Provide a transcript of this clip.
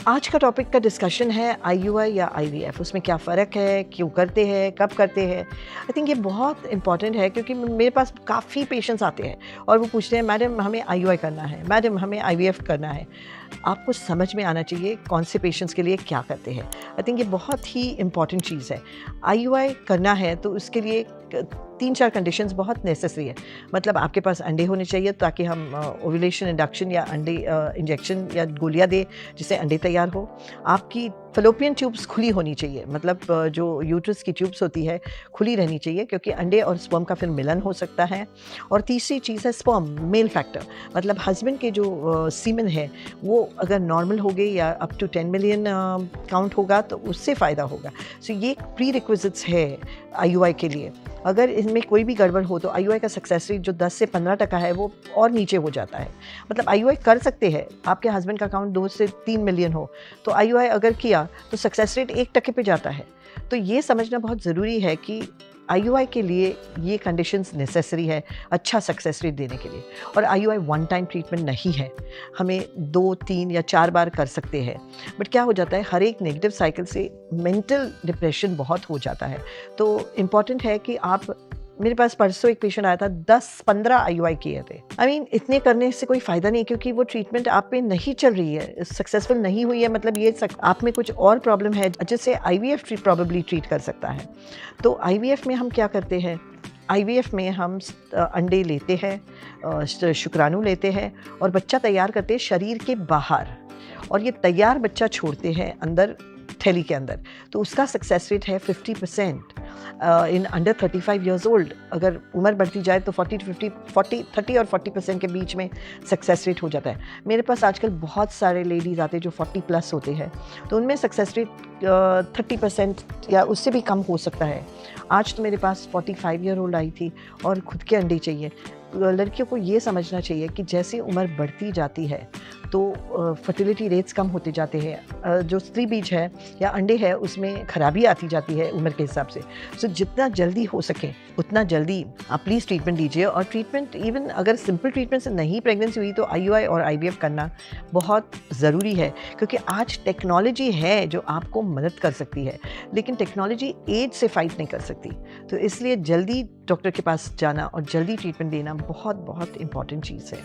आज का टॉपिक का डिस्कशन है आईयूआई या आईवीएफ, उसमें क्या फ़र्क है, क्यों करते हैं, कब करते हैं। आई थिंक ये बहुत इंपॉर्टेंट है क्योंकि मेरे पास काफ़ी पेशेंट्स आते हैं और वो पूछते हैं मैडम हमें आईयूआई करना है, मैडम हमें आईवीएफ करना है। आपको समझ में आना चाहिए कौन से पेशेंट्स के लिए क्या करते हैं। आई थिंक ये बहुत ही इंपॉर्टेंट चीज़ है। आईयूआई करना है तो उसके लिए 3-4 कंडीशंस बहुत नेसेसरी है। मतलब आपके पास अंडे होने चाहिए ताकि हम ओव्यूलेशन इंडक्शन या अंडे इंजेक्शन या गोलियां दे जिससे अंडे तैयार हो। आपकी फ़ैलोपियन ट्यूब्स खुली होनी चाहिए, मतलब जो यूट्रस की ट्यूब्स होती है खुली रहनी चाहिए क्योंकि अंडे और स्पर्म का फिर मिलन हो सकता है। और तीसरी चीज़ है स्पर्म मेल फैक्टर, मतलब हस्बैंड के जो सीमेन है वो अगर नॉर्मल हो गई या अप टू 10 मिलियन काउंट होगा तो उससे फ़ायदा होगा। सो ये प्री रिक्विजिट्स है आईयूआई के लिए। अगर इनमें कोई भी गड़बड़ हो तो आईयूआई का सक्सेस रेट जो 10 से 15% है वो और नीचे हो जाता है। मतलब आईयूआई कर सकते हैं, आपके हस्बैंड का काउंट 2 से 3 मिलियन हो तो आईयूआई अगर किया तो सक्सेस रेट 1% पे जाता है। तो ये समझना बहुत ज़रूरी है कि आईयूआई के लिए ये कंडीशंस नेसेसरी है अच्छा सक्सेस रेट देने के लिए। और आईयूआई वन टाइम ट्रीटमेंट नहीं है, हमें 2, 3 या 4 बार कर सकते हैं। बट क्या हो जाता है, हर एक नेगेटिव साइकिल से मेंटल डिप्रेशन बहुत हो जाता है। तो इम्पॉर्टेंट है कि आप, मेरे पास परसों एक पेशेंट आया था 10-15 आईयूआई किए थे। इतने करने से कोई फ़ायदा नहीं क्योंकि वो ट्रीटमेंट आप पे नहीं चल रही है, सक्सेसफुल नहीं हुई है। मतलब ये आप में कुछ और प्रॉब्लम है जिससे आईवीएफ प्रॉबेबली ट्रीट कर सकता है। तो आईवीएफ में हम क्या करते हैं, आईवीएफ में हम अंडे लेते हैं, शुक्राणु लेते हैं और बच्चा तैयार करते हैं शरीर के बाहर, और ये तैयार बच्चा छोड़ते हैं अंदर थैली के अंदर। तो उसका सक्सेस रेट है 50% इन अंडर 35 ईयर्स ओल्ड। अगर उम्र बढ़ती जाए तो 30 और 40% के बीच में सक्सेस रेट हो जाता है। मेरे पास आजकल बहुत सारे लेडीज़ आते हैं जो 40+ होते हैं, तो उनमें सक्सेस रेट 30% या उससे भी कम हो सकता है। आज तो मेरे पास 45 ईयर ओल्ड आई थी और खुद के अंडे चाहिए। लड़कियों को ये समझना चाहिए कि जैसे उम्र बढ़ती जाती है तो फर्टिलिटी रेट्स कम होते जाते हैं, जो स्त्री बीज है या अंडे है उसमें खराबी आती जाती है उम्र के हिसाब से। सो जितना जल्दी हो सके उतना जल्दी आप प्लीज़ ट्रीटमेंट लीजिए। और ट्रीटमेंट इवन अगर सिंपल ट्रीटमेंट से नहीं प्रेगनेंसी हुई तो आईयूआई और आईवीएफ करना बहुत ज़रूरी है क्योंकि आज टेक्नोलॉजी है जो आपको मदद कर सकती है, लेकिन टेक्नोलॉजी एज से फाइट नहीं कर सकती। तो इसलिए जल्दी डॉक्टर के पास जाना और जल्दी ट्रीटमेंट देना बहुत बहुत इम्पॉर्टेंट चीज़ है।